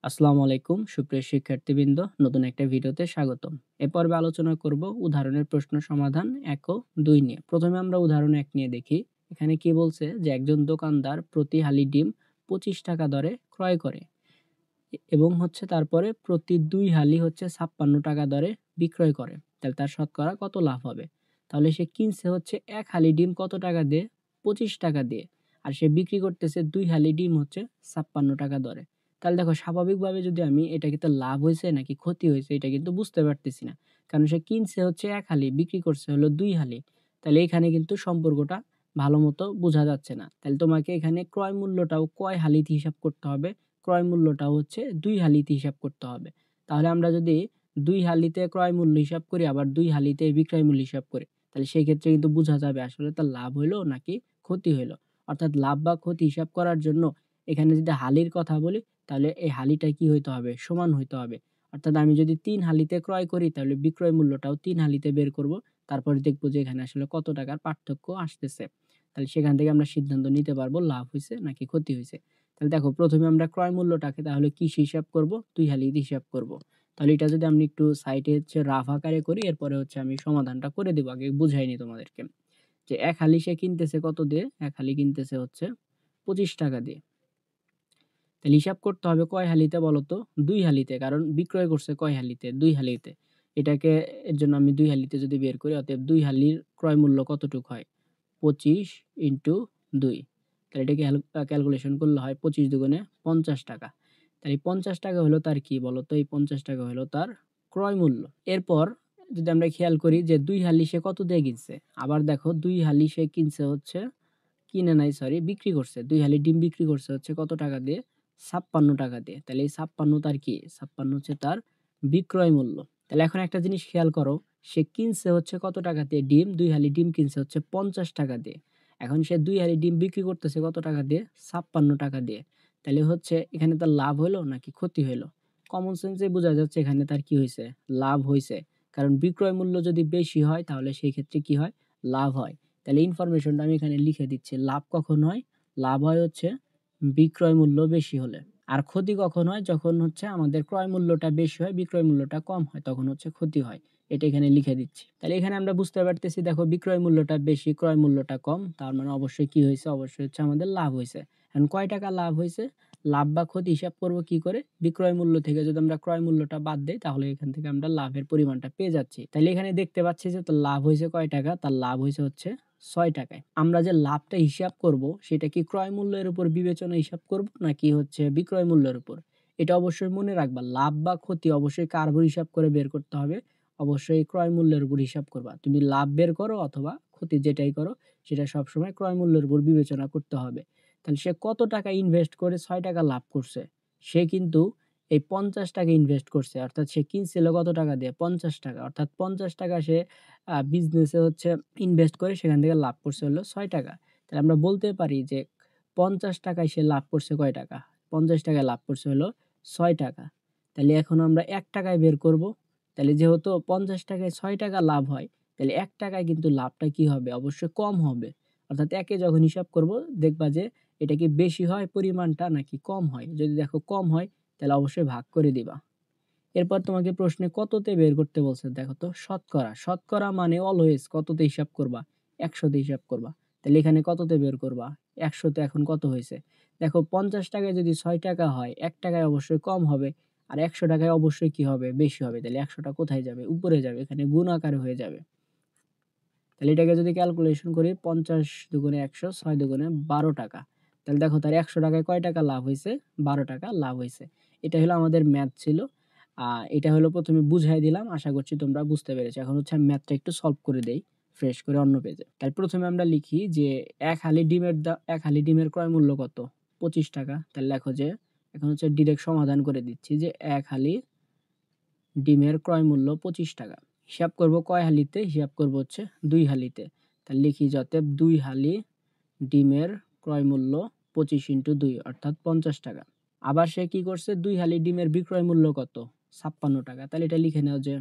আসসালামু আলাইকুম সুপ্রিয় শিক্ষার্থীবৃন্দ, নতুন একটা ভিডিওতে স্বাগতম। এ পর্বে আলোচনা করব উদাহরণের প্রশ্ন সমাধান ১ ও ২ নিয়ে। প্রথমে আমরা উদাহরণ ১ নিয়ে দেখি। এখানে কি বলছে যে একজন দোকানদার প্রতি হালি ডিম ২৫ টাকা দরে ক্রয় করে এবং তারপরে প্রতি ২ হালি ৫৬ টাকা দরে বিক্রয় করে। তাহলে তার শতকরা কত লাভ হবে? তাহলে সে কিনছে ১ হালি ডিম কত টাকা দিয়ে? ২৫ টাকা দিয়ে। আর সে বিক্রি করতেছে ২ হালি ডিম ৫৬ টাকা দরে। তাহলে দেখো, স্বাভাবিকভাবে যদি আমি এটা কি তার লাভ হইছে নাকি ক্ষতি হইছে এটা কিন্তু বুঝতে পারতেছি না। কারণ সে কিনছে ১ হালি, বিক্রি করছে হলো ২ হালি। তাহলে এখানে কিন্তু সম্পর্কটা ভালোমতো বোঝা যাচ্ছে না। তাহলে তোমাকে এখানে ক্রয় মূল্যটাও কয় হালিতে হিসাব করতে হবে? ক্রয় মূল্যটা ২ হালিতে হিসাব করতে হবে। তাহলে আমরা যদি ২ হালিতে ক্রয় মূল্য হিসাব করি, আবার ২ হালিতে বিক্রয় মূল্য হিসাব করি, তাহলে সেই ক্ষেত্রে কিন্তু বোঝা যাবে আসলে তার লাভ হইলো নাকি ক্ষতি হইলো। অর্থাৎ লাভ বা ক্ষতি হিসাব করার জন্য এখানে যদি হালির কথা বলি, তাহলে এই হালিটা কি হইতে হবে? সমান হইতে হবে। অর্থাৎ আমি যদি ৩ হালিতে ক্রয় করি, তাহলে বিক্রয় মূল্যটাও ৩ হালিতে বের করব। তারপরে দেখব যে এখানে আসলে কত টাকার পার্থক্য আসতেছে। তাহলে সেখান থেকে আমরা সিদ্ধান্ত নিতে পারবো লাভ হইছে নাকি ক্ষতি হইছে। তাহলে দেখো, প্রথমে আমরা ক্রয় মূল্যটাকে তাহলে কিসে হিসাব করব? ২ হালিতে হিসাব করব। তাহলে এটা যদি আমি একটু সাইডে রাফ আকারে করি, এরপরে আমি সমাধানটা করে দেব। আগে বুঝাই নি তোমাদেরকে। যে ১ হালি সে কিনতেছে কত দিয়ে? ১ হালি কিনতেছে ২৫ টাকা দিয়ে। তাহলে হিসাব করতে হবে কয় হালিতে বলো তো? ২ হালিতে। কারণ বিক্রয় করছে কয় হালিতে? ২ হালিতে। এটাকে এর জন্য আমি ২ হালিতে যদি বের করি, অতএব ২ হালির ক্রয় মূল্য কতটুক হয়? ২৫ ইন্টু ২। তাহলে এটাকে ক্যালকুলেশন করলে হয় ২৫ দুগুণে ৫০ টাকা। তাহলে এই ৫০ টাকা হলো তার কি বলতো? এই ৫০ টাকা হলো তার ক্রয় মূল্য। এরপর যদি আমরা খেয়াল করি যে ২ হালি সে কত দিয়ে কিনছে? আবার দেখো, ২ হালি সে কিনছে কিনে নাই, সরি, বিক্রি করছে। ২ হালি ডিম বিক্রি করছে কত টাকা দিয়ে? ৫৬ টাকা দিয়ে। তাহলে এই ৫৬ তার কি? ৫৬ তার বিক্রয় মূল্য। তাহলে এখন একটা জিনিস খেয়াল করো, সে কিনছে কত টাকা দিয়ে ডিম? ২ হালি ডিম কিনছে ৫০ টাকা দিয়ে। এখন সে ২ হালি ডিম বিক্রি করতেছে কত টাকা দিয়ে? ৫৬ টাকা দিয়ে। তাহলে এখানে তার লাভ হইলো নাকি ক্ষতি হইলো? কমন সেন্সে বোঝা যাচ্ছে এখানে তার কি হইছে? লাভ হইছে। কারণ বিক্রয় মূল্য যদি বেশি হয়, তাহলে সেই ক্ষেত্রে কি হয়? লাভ হয়। তাহলে ইনফরমেশনটা আমি এখানে লিখে দিচ্ছি। লাভ কখন হয়? লাভ হয় বিক্রয় মূল্য বেশি হলে। আর ক্ষতি কখন হয়? যখন আমাদের ক্রয় মূল্যটা বেশি হয়, বিক্রয় মূল্যটা কম হয়, তখন ক্ষতি হয়। এটা এখানে লিখে দিচ্ছি। তাহলে এখানে আমরা বুঝতে পারতেছি, দেখো, বিক্রয় মূল্যটা বেশি, ক্রয় মূল্যটা কম। তার মানে অবশ্যই কি হইছে? অবশ্যই আমাদের লাভ হইছে। এখন কয় টাকা লাভ হইছে? লাভ বা ক্ষতি হিসাব করব কি করে? বিক্রয় মূল্য থেকে যদি আমরা ক্রয় মূল্যটা বাদ দেই, তাহলে এখান থেকে আমরা লাভের পরিমাণটা পেয়ে যাচ্ছি। তাহলে এখানে দেখতে পাচ্ছি যে তার লাভ হইছে কয় টাকা? তার লাভ হইছে ৬ টাকায়। আমরা যে লাভটা হিসাব করব, সেটা কি ক্রয় মূল্যের উপর বিবেচনা হিসাব করব নাকি বিক্রয় মূল্যের উপর? এটা অবশ্যই মনে রাখবা। লাভ বা ক্ষতি অবশ্যই কার উপর হিসাব করে বের করতে হবে? অবশ্যই ক্রয় মূল্যের উপর হিসাব করবা। তুমি লাভ বের করো অথবা ক্ষতি, যেটাই করো, সেটা সবসময় ক্রয় মূল্যের উপর বিবেচনা করতে হবে। তাহলে সে কত টাকা ইনভেস্ট করে ৬ টাকা লাভ করছে? সে কিন্তু এই ৫০ টাকা ইনভেস্ট করছে। অর্থাৎ সে কিনছিল কত টাকা দিয়ে? ৫০ টাকা। অর্থাৎ ৫০ টাকা সে বিজনেসে ইনভেস্ট করে সেখান থেকে লাভ করছে হলো ৬ টাকা। তাহলে আমরা বলতে পারি যে ৫০ টাকায় সে লাভ করছে কয় টাকা? ৫০ টাকায় লাভ করছে হলো ৬ টাকা। তাহলে এখন আমরা ১ টাকায় বের করব। তাহলে যেহেতু ৫০ টাকায় ৬ টাকা লাভ হয়, তাহলে ১ টাকায় কিন্তু লাভটা কি হবে? অবশ্যই কম হবে। অর্থাৎ একে যখন হিসাব করব, দেখবা যে এটা কি বেশি হয় পরিমাণটা নাকি কম হয়? যদি দেখো কম হয়, তাহলে অবশ্যই ভাগ করে দিবা। এরপর তোমাকে প্রশ্নে কততে বের করতে বলছে? দেখো তো, শতকরা। শতকরা মানে অলওয়েজ কততে হিসাব করবা? ১০০ তে হিসাব করবা। তাহলে এখানে কততে বের করবা? ১০০ তে এখন কত হইছে? দেখো, ৫০ টাকায় যদি ৬ টাকা হয়, ১ টাকায় অবশ্যই কম হবে। আর ১০০ টাকায় অবশ্যই কি হবে? বেশি হবে। তাহলে ১০০ টা কোথায় যাবে? উপরে যাবে। এখানে গুণ আকারে হয়ে যাবে। তাহলে এটাকে যদি ক্যালকুলেশন করি, ৫০ দুগুণে ১০০, ৬ দুগুণে ১২ টাকা। তাহলে দেখো, তার ১০০ টাকায় কয় টাকা লাভ হইছে? ১২ টাকা লাভ হইছে। এটা হলো আমাদের ম্যাথ ছিল। এটা হলো প্রথমে বুঝাই দিলাম। আশা করছি তোমরা বুঝতে পেরেছো। এখন আমি ম্যাথটা একটু সলভ করে দেই ফ্রেশ করে অন্য পেজে। তাহলে প্রথমে আমরা লিখি যে ১ হালি ডিমের ১ হালি ডিমের ক্রয় মূল্য কত? ২৫ টাকা। তাহলে লেখো যে এখন ডিরেক্ট সমাধান করে দিচ্ছি যে ১ হালি ডিমের ক্রয় মূল্য ২৫ টাকা। হিসাব করব কয় হালিতে? হিসাব করব ২ হালিতে। তাহলে লিখি যে অতএব ২ হালি ডিমের ক্রয় মূল্য ২৫ ইন্টু ২ অর্থাৎ ৫০ টাকা। আবার সে কি করছে? ২ হালি ডিমের বিক্রয় মূল্য কত? ৫৬ টাকা। তাহলে এটা লিখে নাও যে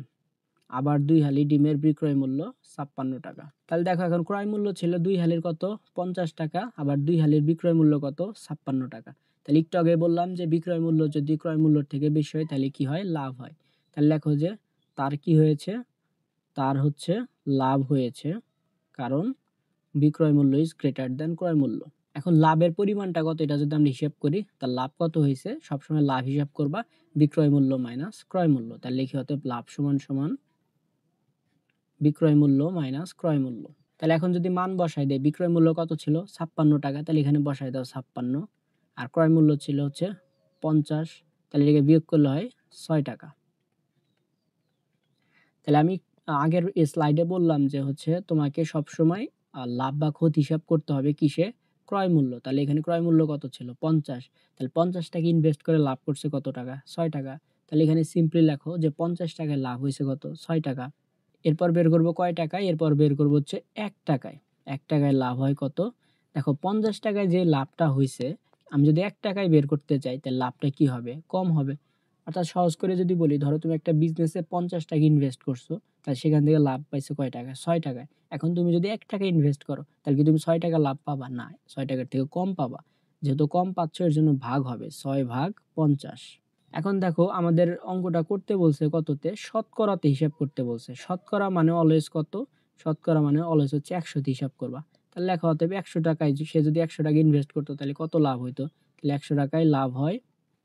আবার ২ হালি ডিমের বিক্রয় মূল্য ৫৬ টাকা। তাহলে দেখো, এখন ক্রয় মূল্য ছিল ২ হালির কত? ৫০ টাকা। আবার ২ হালির বিক্রয় মূল্য কত? ৫৬ টাকা। তাহলে একটু আগে বললাম যে বিক্রয় মূল্য যদি ক্রয় মূল্যর থেকে বেশি হয় তাহলে কি হয়? লাভ হয়। তাহলে লেখো যে তার কি হয়েছে? তার হচ্ছে লাভ হয়েছে, কারণ বিক্রয় মূল্য ইজ গ্রেটার দ্যান ক্রয় মূল্য। এখন লাভের পরিমাণটা কত এটা যদি আমরা হিসাব করি, তার লাভ কত হইছে? সবসময় লাভ হিসাব করবা বিক্রয় মূল্য মাইনাস ক্রয় মূল্য। তাহলে লিখি অতএব লাভ সমান বিক্রয় মূল্য মাইনাস ক্রয় মূল্য। তাহলে এখন যদি মান বসাই দেই, বিক্রয় মূল্য কত ছিল? ৫৬ টাকা। তাহলে এখানে বসাই দাও ৫৬, আর ক্রয় মূল্য ছিল হচ্ছে ৫০। তাহলে এটাকে বিয়োগ করলে হয় ৬ টাকা। তাহলে আমি আগের স্লাইডে বললাম যে হচ্ছে তোমাকে সবসময় লাভ বা ক্ষতি হিসাব করতে হবে কিসে? ক্রয় মূল্য। তাহলে এখানে ক্রয় মূল্য কত ছিল? ৫০। তাহলে ৫০ টাকা ইনভেস্ট করে লাভ করছে কত টাকা? ৬ টাকা। তাহলে এখানে সিম্পলি লেখো যে ৫০ টাকায় লাভ হইছে কত? ৬ টাকা। এরপর বের করব কয় টাকায়? এরপর বের করব হচ্ছে ১ টাকায়। ১ টাকায় লাভ হয় কত? দেখো ৫০ টাকায় যে লাভটা হইছে, আমি যদি ১ টাকায় বের করতে চাই তাহলে লাভটা কি হবে? কম হবে। অর্থাৎ সহজ করে যদি বলি, ধরো তুমি একটা বিজনেসে ৫০ টাকা ইনভেস্ট করছো, তাহলে সেখান থেকে লাভ পাইছো কয় টাকায়? ৬ টাকায়। এখন তুমি যদি ১ টাকা ইনভেস্ট করো, তাহলে কি তুমি ৬ টাকা লাভ পাবা? না, ৬ টাকার থেকে কম পাবা। যেহেতু কম পাচ্ছ এর জন্য ভাগ হবে ৬/৫০। এখন দেখো আমাদের অঙ্কটা করতে বলছে কততে? শতকরাতে হিসাব করতে বলছে। শতকরা মানে অলওয়েজ কত? শতকরা মানে অলওয়েজ হচ্ছে ১০০ তে হিসাব করবা। তাহলে লেখা হতে হবে ১০০ টাকায় সে যদি ১০০ টাকা ইনভেস্ট করতো তাহলে কত লাভ হইতো? তাহলে ১০০ টাকায় লাভ হয়।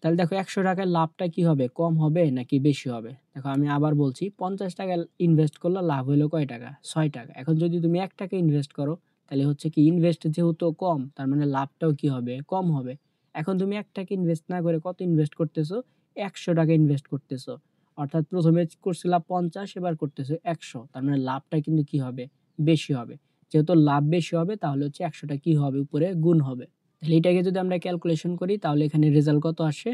তাহলে দেখো ১০০ টাকায় লাভটা কি হবে? কম হবে নাকি বেশি হবে? দেখো আমি আবার বলছি, ৫০ টাকা ইনভেস্ট করলে লাভ হইলো কয় টাকা? ৬ টাকা। এখন যদি তুমি ১ টাকা ইনভেস্ট করো, তাহলে হচ্ছে কি ইনভেস্ট যেহেতু কম, তার মানে লাভটাও কি হবে? কম হবে। এখন তুমি ১ টাকা ইনভেস্ট না করে কত ইনভেস্ট করতেছো? ১০০ টাকা ইনভেস্ট করতেছো। অর্থাৎ প্রথমে করছিলা ৫০, এবার করতেছো ১০০। তার মানে লাভটা কিন্তু কি হবে? বেশি হবে। যেহেতু লাভ বেশি হবে তাহলে হচ্ছে ১০০ টা কি হবে? উপরে গুণ হবে। তাহলে এটাকে যদি আমরা ক্যালকুলেশন করি তাহলে এখানে রেজাল্ট কত আসে?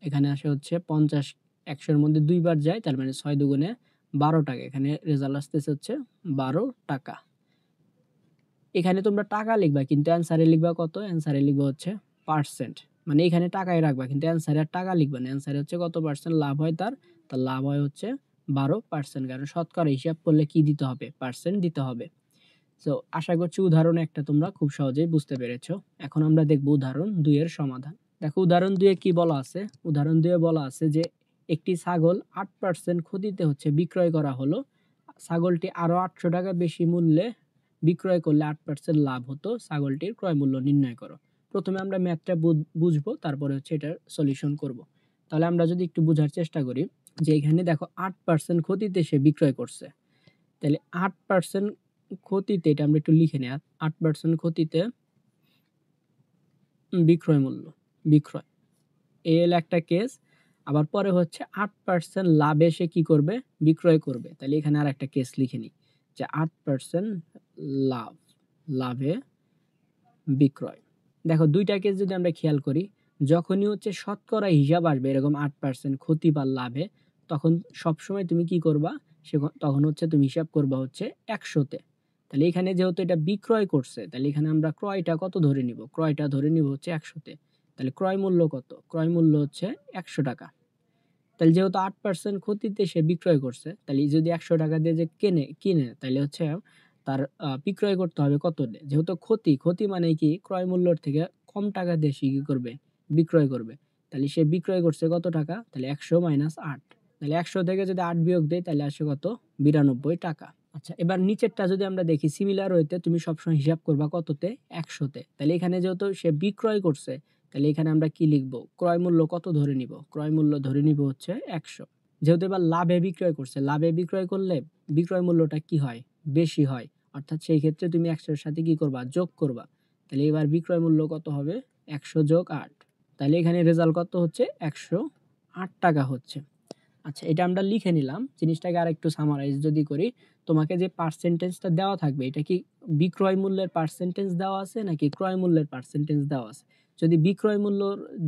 এখানে আসে হচ্ছে ৫০ ১০০ এর মধ্যে ২ বার যায়, তার মানে ৬ দুগুণে ১২ টাকা। এখানে রেজাল্ট আসতেছে হচ্ছে ১২ টাকা। এখানে তোমরা টাকা লিখবা কিন্তু অ্যান্সারে লিখবা কত? অ্যান্সারে লিখবা হচ্ছে পার্সেন্ট। মানে এখানে টাকাই রাখবা কিন্তু অ্যান্সারে আর টাকা লিখবা না। অ্যান্সারে হচ্ছে কত পার্সেন্ট লাভ হয় তার? তার লাভ হয় হচ্ছে ১২%, কারণ শতকরা হিসাব করলে কি দিতে হবে? পার্সেন্ট দিতে হবে। সো আশা করছি উদাহরণ একটা তোমরা খুব সহজেই বুঝতে পেরেছ। এখন আমরা দেখব উদাহরণ ২ এর সমাধান। দেখো উদাহরণ ২ এ কি বলা আছে? উদাহরণ ২ এ বলা আছে যে একটি ছাগল ৮% ক্ষতিতে হচ্ছে বিক্রয় করা হলো। ছাগলটি আরো ৮০০ টাকা বেশি মূল্যে বিক্রয় করলে ৮% লাভ হতো। ছাগলটির ক্রয় মূল্য নির্ণয় করো। প্রথমে আমরা ম্যাথটা বুঝবো, তারপরে হচ্ছে এটার সলিউশন করব। তাহলে আমরা যদি একটু বুঝার চেষ্টা করি যে এখানে দেখো ৮% ক্ষতিতে সে বিক্রয় করছে। তাহলে ৮% ক্ষতিতে, এটা আমরা একটু লিখে নেই। ৮% ক্ষতিতে বিক্রয় মূল্য, বিক্রয়। এই হলো একটা কেস। আবার পরে হচ্ছে ৮% লাভে সে কি করবে? বিক্রয় করবে। তাহলে এখানে আরেকটা কেস লিখে নিই যে ৮% লাভ, লাভে বিক্রয়। দেখো ২ টা কেস যদি আমরা খেয়াল করি, যখনই হচ্ছে শতকরা হিসাব আসবে এরকম ৮% ক্ষতি বা লাভে, তখন সবসময় তুমি কি করবা? তখন হচ্ছে তুমি হিসাব করবা হচ্ছে ১০০ তে। তাহলে এখানে যেহেতু এটা বিক্রয় করছে, তাহলে এখানে আমরা ক্রয়টা কত ধরে নিব? ক্রয়টা ধরে নিব হচ্ছে ১০০ তে। তাহলে ক্রয় মূল্য কত? ক্রয় মূল্য হচ্ছে ১০০ টাকা। তাহলে যেহেতু ৮% ক্ষতিতে সে বিক্রয় করছে, তাহলে যদি ১০০ টাকা দিয়ে যে কিনে তাহলে হচ্ছে তার বিক্রয় করতে হবে কত দিয়ে? যেহেতু ক্ষতি মানে কি? ক্রয় মূল্যর থেকে কম টাকা দিয়ে সে কি করবে? বিক্রয় করবে। তাহলে সে বিক্রয় করছে কত টাকা? তাহলে ১০০ মাইনাস ৮। তাহলে ১০০ থেকে যদি ৮ বিয়োগ দেই তাহলে আসে কত? ৯২ টাকা। আচ্ছা, এবার নিচেরটা যদি আমরা দেখি, সিমিলার ওয়েতে তুমি সবসময় হিসাব করবা কততে? ১০০ তে। তাহলে এখানে যেহেতু সে বিক্রয় করছে, তাহলে এখানে আমরা কি লিখব? ক্রয় মূল্য কত ধরে নিব? ক্রয় মূল্য ধরে নিব হচ্ছে ১০০। যেহেতু এবার লাভে বিক্রয় করছে, লাভে বিক্রয় করলে বিক্রয় মূল্যটা কি হয়? বেশি হয়। অর্থাৎ সেই ক্ষেত্রে তুমি ১০০ এর সাথে কি করবা? যোগ করবা। তাহলে এবার বিক্রয় মূল্য কত হবে? ১০০ যোগ ৮। তাহলে এখানে রেজাল্ট কত হচ্ছে? ১০৮ টাকা হচ্ছে। আচ্ছা, এটা আমরা লিখে নিলাম। জিনিসটাকে আরেকটু সামারাইজ যদি করি, তোমাকে যে পার্সেন্টেজটা দেওয়া থাকবে, এটা কি বিক্রয় মূল্যের পার্সেন্টেজ দেওয়া আছে নাকি ক্রয় মূল্যের পার্সেন্টেজ দেওয়া আছে? যদি বিক্রয় মূল্য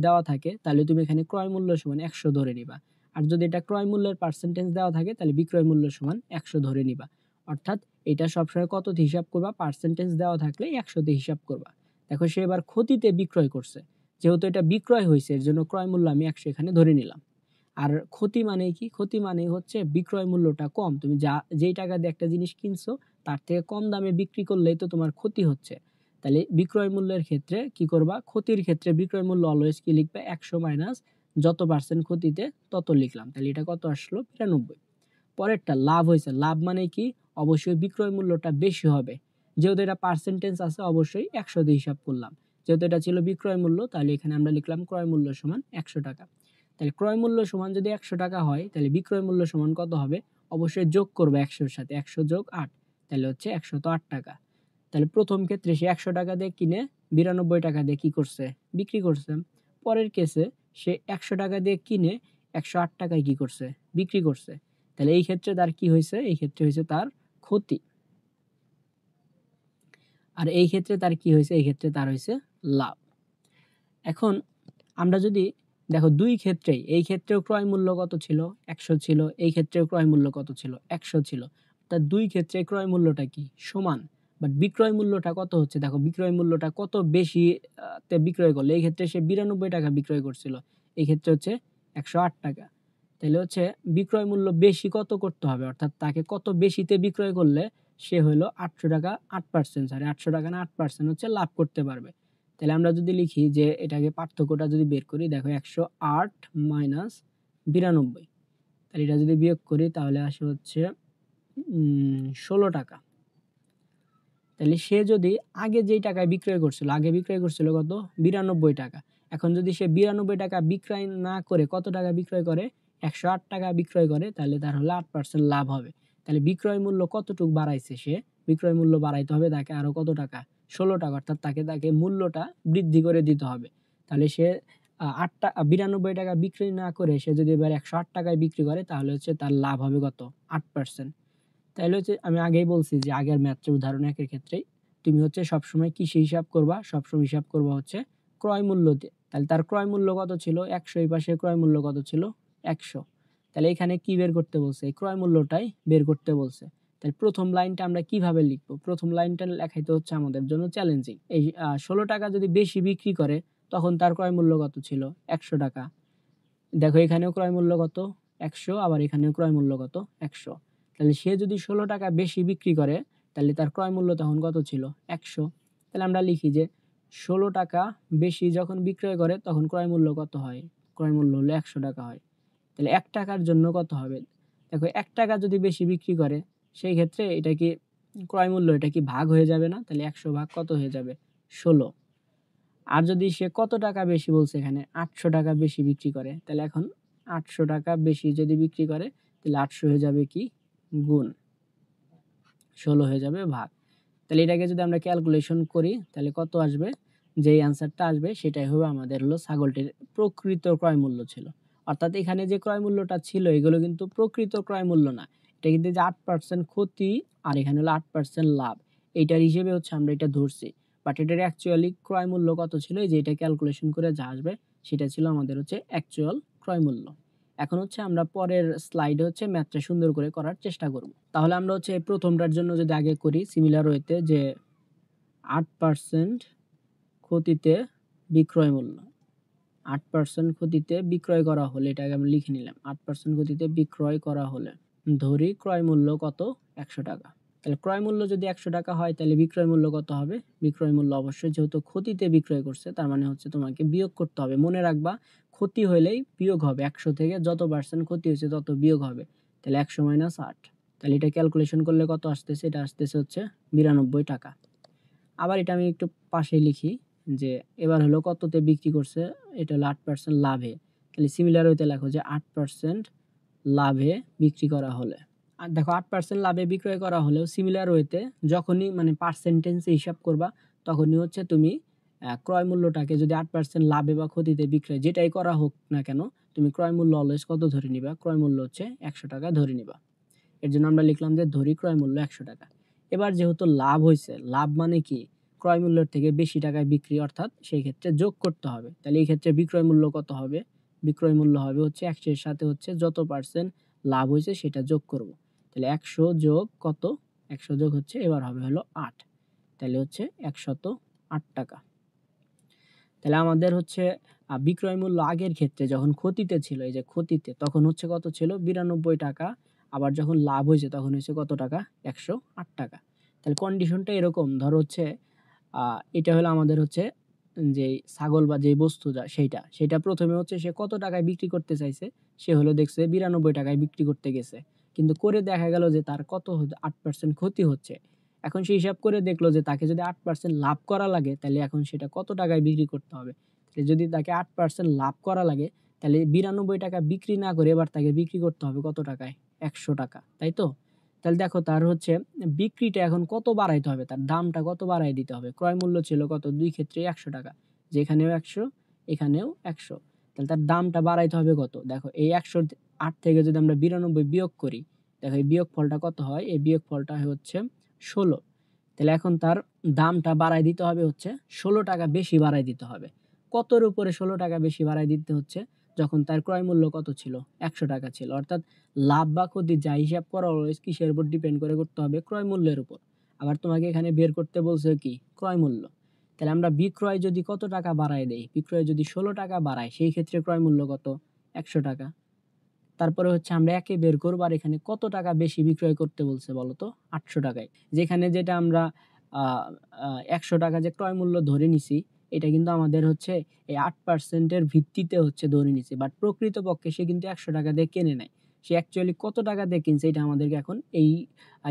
দেওয়া থাকে তাহলে তুমি এখানে ক্রয় মূল্য সমান ১০০ ধরে নিবা। আর যদি এটা ক্রয় মূল্যের পার্সেন্টেজ দেওয়া থাকে তাহলে বিক্রয় মূল্য সমান ১০০ ধরে নিবা। অর্থাৎ এটা সবসময় কততে হিসাব করবা? পার্সেন্টেজ দেওয়া থাকলে ১০০ তে হিসাব করবা। দেখো সে এবার ক্ষতিতে বিক্রয় করছে। যেহেতু এটা বিক্রয় হইছে এর জন্য ক্রয় মূল্য আমি ১০০ এখানে ধরে নিলাম। আর ক্ষতি মানে কি? ক্ষতি মানে হচ্ছে বিক্রয় মূল্যটা কম। তুমি যেই টাকা দিয়ে একটা জিনিস কিনছো তার থেকে কম দামে বিক্রি করলেই তো তোমার ক্ষতি হচ্ছে। তাহলে বিক্রয় মূল্যের ক্ষেত্রে কি করবা, ক্ষতির ক্ষেত্রে বিক্রয় মূল্য অলওয়েজ কি লিখবে 100 মাইনাস যত পার্সেন্ট ক্ষতিতে তত লিখলাম। তাহলে এটা কত আসলো 92। পরেরটা লাভ হয়েছে, লাভ মানে কি, অবশ্যই বিক্রয় মূল্যটা বেশি হবে। যেহেতু এটা পার্সেন্টেজ আছে অবশ্যই 100 দিয়ে হিসাব করলাম। যেহেতু এটা ছিল বিক্রয় মূল্য তাহলে এখানে আমরা লিখলাম ক্রয় মূল্য সমান 100 টাকা। তাহলে ক্রয় মূল্য সমান যদি 100 টাকা হয় তাহলে বিক্রয় মূল্য সমান কত হবে, অবশ্যই যোগ করবে 100-র সাথে, 100 যোগ 8 তাহলে হচ্ছে 108 টাকা। তাহলে প্রথম ক্ষেত্রে সে 100 টাকা দিয়ে কিনে 92 টাকা দিয়ে কি করছে, বিক্রি করছে। পরের কেসে সে 100 টাকা দিয়ে কিনে 108 টাকায় কি করছে, বিক্রি করছে। তাহলে এই ক্ষেত্রে তার কি হয়েছে, এই ক্ষেত্রে হয়েছে তার ক্ষতি। আর এই ক্ষেত্রে তার কি হয়েছে, এই ক্ষেত্রে তার হয়েছে লাভ। এখন আমরা যদি দেখো দুই ক্ষেত্রেই, এই ক্ষেত্রেও ক্রয় মূল্য কত ছিল 100 ছিল, এই ক্ষেত্রেও ক্রয় মূল্য কত ছিল 100 ছিল, তার দুই ক্ষেত্রে ক্রয় মূল্যটা কি সমান, বাট বিক্রয় মূল্যটা কত হচ্ছে, দেখো বিক্রয় মূল্যটা কত বেশি তে বিক্রয় করলে, এই ক্ষেত্রে সে 92 টাকা বিক্রয় করছিল, এই ক্ষেত্রে হচ্ছে 108 টাকা। তাহলে হচ্ছে বিক্রয় মূল্য বেশি কত করতে হবে, অর্থাৎ তাকে কত বেশিতে বিক্রয় করলে সে হলো 800 টাকা 8%, সরি 800 টাকা না 8% হচ্ছে লাভ করতে পারবে। তাহলে আমরা যদি লিখি যে এটাকে পার্থক্যটা যদি বের করি, দেখো 108 মাইনাস 92, তাহলে এটা যদি বিয়োগ করি তাহলে আসে হচ্ছে 16 টাকা। তাহলে সে যদি আগে যেই টাকায় বিক্রয় করছিল, আগে বিক্রয় করছিল কত 92 টাকা, এখন যদি সে 92 টাকা বিক্রয় না করে কত টাকা বিক্রয় করে 108 টাকা বিক্রয় করে, তাহলে তার হলো 8% লাভ হবে। তাহলে বিক্রয় মূল্য কতটুকু বাড়াইছে সে, বিক্রয় মূল্য বাড়াইতে হবে তাকে আরো কত টাকা 16 টাকা, অর্থাৎ তাকে মূল্যটা বৃদ্ধি করে দিতে হবে। তাহলে সে 92 টাকা বিক্রি না করে সে যদি এবার 108 টাকায় বিক্রি করে তাহলে হচ্ছে তার লাভ হবে কত 8%। তাহলে হচ্ছে আমি আগেই বলছি যে আগের ম্যাথের উদাহরণ একের ক্ষেত্রেই তুমি হচ্ছে সবসময় কিসে হিসাব করবা, সবসময় হিসাব করবা হচ্ছে ক্রয় মূল্য দিয়ে। তাহলে তার ক্রয় মূল্য কত ছিল 100, এই পাশে ক্রয় মূল্য কত ছিল 100। তাহলে এখানে কি বের করতে বলছে, এই ক্রয় মূল্যটাই বের করতে বলছে। তাহলে প্রথম লাইনটা আমরা কিভাবে লিখবো, প্রথম লাইনটা লেখাইতে হচ্ছে আমাদের জন্য চ্যালেঞ্জিং। এই 16 টাকা যদি বেশি বিক্রি করে তখন তার ক্রয় মূল্য কত ছিল 100 টাকা। দেখো এখানেও ক্রয় মূল্য কত 100, আবার এখানেও ক্রয় মূল্য কত 100। তাহলে সে যদি 16 টাকা বেশি বিক্রি করে তাহলে তার ক্রয় মূল্য তখন কত ছিল 100। তাহলে আমরা লিখি যে 16 টাকা বেশি যখন বিক্রয় করে তখন ক্রয় মূল্য কত হয়, ক্রয় মূল্য হলো 100 টাকা হয়। তাহলে 1 টাকার জন্য কত হবে, দেখো 1 টাকা যদি বেশি বিক্রি করে সেই ক্ষেত্রে এটা কি ক্রয় মূল্য, এটা কি ভাগ হয়ে যাবে না, তাহলে 100 ভাগ কত হয়ে যাবে 16। আর যদি সে কত টাকা বেশি বলছে এখানে 800 টাকা বেশি বিক্রি করে, তাহলে এখন 800 টাকা বেশি যদি বিক্রি করে তাহলে 800 হয়ে যাবে কি গুণ, 16 হয়ে যাবে ভাগ। তাহলে এটাকে যদি আমরা ক্যালকুলেশন করি তাহলে কত আসবে, যেই অ্যান্সারটা আসবে সেটাই হবে আমাদের হলো ছাগলটির প্রকৃত ক্রয় মূল্য ছিল। অর্থাৎ এখানে যে ক্রয় মূল্যটা ছিল এগুলো কিন্তু প্রকৃত ক্রয় মূল্য না, এটা কিন্তু যে 8% ক্ষতি আর এখানে হলো 8% লাভ, এইটার হিসেবে হচ্ছে আমরা এটা ধরছি। বাট এটার অ্যাকচুয়ালি ক্রয় মূল্য কত ছিল, এই যে এটা ক্যালকুলেশন করে যা আসবে সেটা ছিল আমাদের হচ্ছে অ্যাকচুয়াল ক্রয় মূল্য। এখন হচ্ছে আমরা পরের স্লাইডে হচ্ছে ম্যাথটা সুন্দর করে করার চেষ্টা করব। তাহলে আমরা হচ্ছে প্রথমটার জন্য যদি আগে করি সিমিলার ওয়েতে, যে 8% ক্ষতিতে বিক্রয় মূল্য, 8% ক্ষতিতে বিক্রয় করা হলে, এটাকে আমরা লিখে নিলাম 8% ক্ষতিতে বিক্রয় করা হলে ধরি ক্রয় মূল্য কত 100 টাকা। তাহলে ক্রয় মূল্য যদি 100 টাকা হয় তাহলে বিক্রয় মূল্য কত হবে, বিক্রয় মূল্য অবশ্যই যেহেতু ক্ষতিতে বিক্রয় করছে তার মানে হচ্ছে তোমাকে বিয়োগ করতে হবে। মনে রাখবা ক্ষতি হলেই বিয়োগ হবে, 100 থেকে যত পার্সেন্ট ক্ষতি হয়েছে তত বিয়োগ হবে। তাহলে 100 মাইনাস 8, তাহলে এটা ক্যালকুলেশন করলে কত আসতেছে, এটা আসতেছে হচ্ছে 92 টাকা। আবার এটা আমি একটু পাশে লিখি যে এবার হলো কততে বিক্রি করছে, এটা হলো 8% লাভে। তাহলে সিমিলার হইতে লেখো যে 8% লাভে বিক্রি করা হলে। আর দেখো 8% লাভে বিক্রয় করা হলেও সিমিলার ওয়েতে যখনই মানে পার্সেন্টেজে হিসাব করবা তখনই হচ্ছে তুমি ক্রয় মূল্যটাকে যদি 8% লাভে বা ক্ষতিতে বিক্রয় যেটাই করা হোক না কেন তুমি ক্রয় মূল্য অলওয়েজ কত ধরে নিবা, ক্রয় মূল্য হচ্ছে 100 টাকা ধরে নিবা। এর জন্য আমরা লিখলাম যে ধরি ক্রয় মূল্য 100 টাকা। এবার যেহেতু লাভ হয়েছে, লাভ মানে কি ক্রয় মূল্যের থেকে বেশি টাকায় বিক্রি, অর্থাৎ সেই ক্ষেত্রে যোগ করতে হবে। তাহলে এই ক্ষেত্রে বিক্রয় মূল্য কত হবে, বিক্রয় মূল্য হবে হচ্ছে 100 এর সাথে হচ্ছে যত পার্সেন্ট লাভ হয়েছে সেটা যোগ করব। তাহলে 100 যোগ কত, 100 যোগ হচ্ছে এবার হবে হলো 8, তাহলে হচ্ছে 108 টাকা। তাহলে আমাদের হচ্ছে বিক্রয় মূল্য আগের ক্ষেত্রে যখন ক্ষতিতে ছিল, এই যে ক্ষতিতে তখন হচ্ছে কত ছিল 92 টাকা, আবার যখন লাভ হয়েছে তখন হয়েছে কত টাকা 108 টাকা। তাহলে কন্ডিশনটা এরকম, ধরো হচ্ছে এটা হলো আমাদের হচ্ছে যে ছাগল বা যে বস্তু সেটা প্রথমে হচ্ছে সে কত টাকায় বিক্রি করতে চাইছে, সে হলো দেখছে 92 টাকায় বিক্রি করতে গেছে, কিন্তু করে দেখা গেল যে তার কত 8% ক্ষতি হচ্ছে। এখন সে হিসাব করে দেখলো যে তাকে যদি 8% লাভ করা লাগে তাহলে এখন সেটা কত টাকায় বিক্রি করতে হবে। যদি তাকে 8% লাভ করা লাগে তাহলে 92 টাকা বিক্রি না করে এবার তাকে বিক্রি করতে হবে কত টাকায়, 100 টাকা, তাই তো? তাহলে দেখো তার হচ্ছে বিক্রিটা এখন কত বাড়াইতে হবে, তার দামটা কত বাড়াই দিতে হবে। ক্রয় মূল্য ছিল কত, দুই ক্ষেত্রে 100 টাকা, যেখানেও 100 এখানেও 100, তাহলে তার দামটা বাড়াইতে হবে কত। দেখো এই 108 থেকে যদি আমরা 92 বিয়োগ করি, দেখো এই বিয়োগ ফলটা কত হয়, এই বিয়োগ ফলটা হচ্ছে 16। তাহলে এখন তার দামটা বাড়াই দিতে হবে হচ্ছে 16 টাকা বেশি বাড়াই দিতে হবে। কতর উপরে 16 টাকা বেশি বাড়াই দিতে হচ্ছে, যখন তার ক্রয় মূল্য কত ছিল, 100 টাকা ছিল। অর্থাৎ লাভ বা ক্ষতি যা হিসাব করা অলওয়েজ কিসের উপর ডিপেন্ড করে করতে হবে, ক্রয় মূল্যের উপর। আবার তোমাকে এখানে বের করতে বলছে কি, ক্রয় মূল্য। তাহলে আমরা বিক্রয় যদি কত টাকা বাড়ায় দেই, বিক্রয় যদি 16 টাকা বাড়ায়, সেই ক্ষেত্রে ক্রয় মূল্য কত, 100 টাকা। তারপরে হচ্ছে আমরা একে বের করবো, আর এখানে কত টাকা বেশি বিক্রয় করতে বলছে বলো তো, 800 টাকায়। যেখানে যেটা আমরা 100 টাকা যে ক্রয় মূল্য ধরে নিছি, এটা কিন্তু আমাদের হচ্ছে এই 8%-এর ভিত্তিতে হচ্ছে ধরে নিছি, বাট প্রকৃতপক্ষে সে কিন্তু 100 টাকা দিয়ে কেনে নেয়। সে অ্যাকচুয়ালি কত টাকা দিয়ে কিনছে এটা আমাদেরকে এখন এই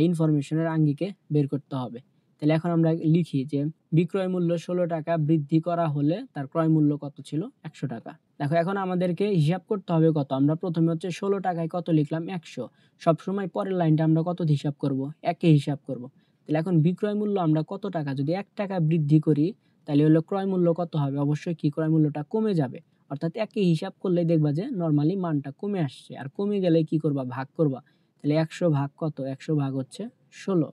ইনফরমেশনের আঙ্গিকে বের করতে হবে। তাহলে এখন আমরা লিখি যে বিক্রয় মূল্য 16 টাকা বৃদ্ধি করা হলে তার ক্রয় মূল্য কত ছিল, 100 টাকা। দেখো এখন আমাদেরকে হিসাব করতে হবে কত, আমরা প্রথমে হচ্ছে 16 টাকায় কত লিখলাম, 100। সবসময় পরের লাইনটা আমরা কত হিসাব করব, একে হিসাব করব। তাহলে এখন বিক্রয় মূল্য আমরা কত টাকা, যদি 1 টাকা বৃদ্ধি করি তাহলে হলো ক্রয় মূল্য কত হবে, অবশ্যই কি ক্রয় মূল্যটা কমে যাবে। অর্থাৎ একে হিসাব করলে দেখবা যে নর্মালি মানটা কমে আসছে, আর কমে গেলে কি করবা, ভাগ করবা। তাহলে 100 ভাগ কত, 100 ভাগ হচ্ছে 16।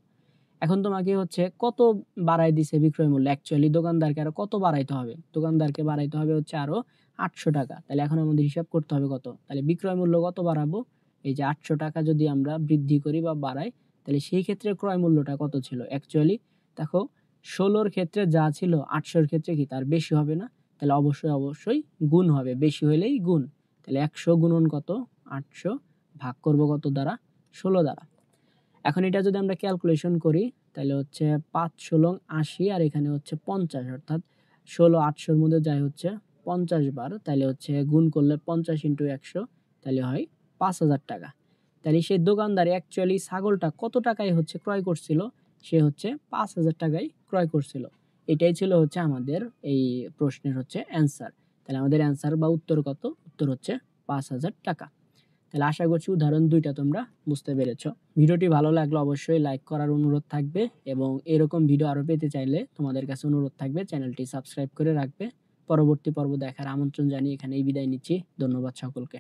এখন তোমাকে হচ্ছে কত বাড়াই দিছে বিক্রয় মূল্য, অ্যাকচুয়ালি দোকানদারকে আরো কত বাড়াইতে হবে, দোকানদারকে বাড়াইতে হবে হচ্ছে আরো 800 টাকা। তাহলে এখন আমাদের হিসাব করতে হবে কত, তাহলে বিক্রয় মূল্য কত বাড়াবো, এই যে 800 টাকা যদি আমরা বৃদ্ধি করি বা বাড়াই, তাহলে সেই ক্ষেত্রে ক্রয় মূল্যটা কত ছিল, অ্যাকচুয়ালি দেখো 16-র ক্ষেত্রে যা ছিল 800-র ক্ষেত্রে কি তার বেশি হবে না, তাহলে অবশ্যই গুণ হবে, বেশি হলেই গুণ। তাহলে 100 গুণন কত, 800, ভাগ করব কত দ্বারা, 16 দ্বারা। এখন এটা যদি আমরা ক্যালকুলেশন করি তাহলে হচ্ছে 5 × 16 = 80, আর এখানে হচ্ছে 50, অর্থাৎ 16 800-র মধ্যে যায় হচ্ছে 50 বার, তাহলে হচ্ছে গুণ করলে 50 × 100, তাহলে হয় 5000 টাকা। তাহলে সেই দোকানদার অ্যাকচুয়ালি ছাগলটা কত টাকায় হচ্ছে ক্রয় করছিল, সে হচ্ছে 5000 টাকায় ক্রয় করছিল। এটাই ছিল হচ্ছে আমাদের এই প্রশ্নের হচ্ছে অ্যান্সার। তাহলে আমাদের অ্যান্সার বা উত্তর কত, উত্তর হচ্ছে 5000 টাকা। তাহলে আশা করছি উদাহরণ 2টা তোমরা বুঝতে পেরেছো। ভিডিওটি ভালো লাগলে অবশ্যই লাইক করার অনুরোধ থাকবে, এবং এরকম ভিডিও আরও পেতে চাইলে তোমাদের কাছে অনুরোধ থাকবে চ্যানেলটি সাবস্ক্রাইব করে রাখবে। পরবর্তী পর্ব দেখার আমন্ত্রণ জানিয়ে এখানেই বিদায় নিচ্ছি। ধন্যবাদ সকলকে।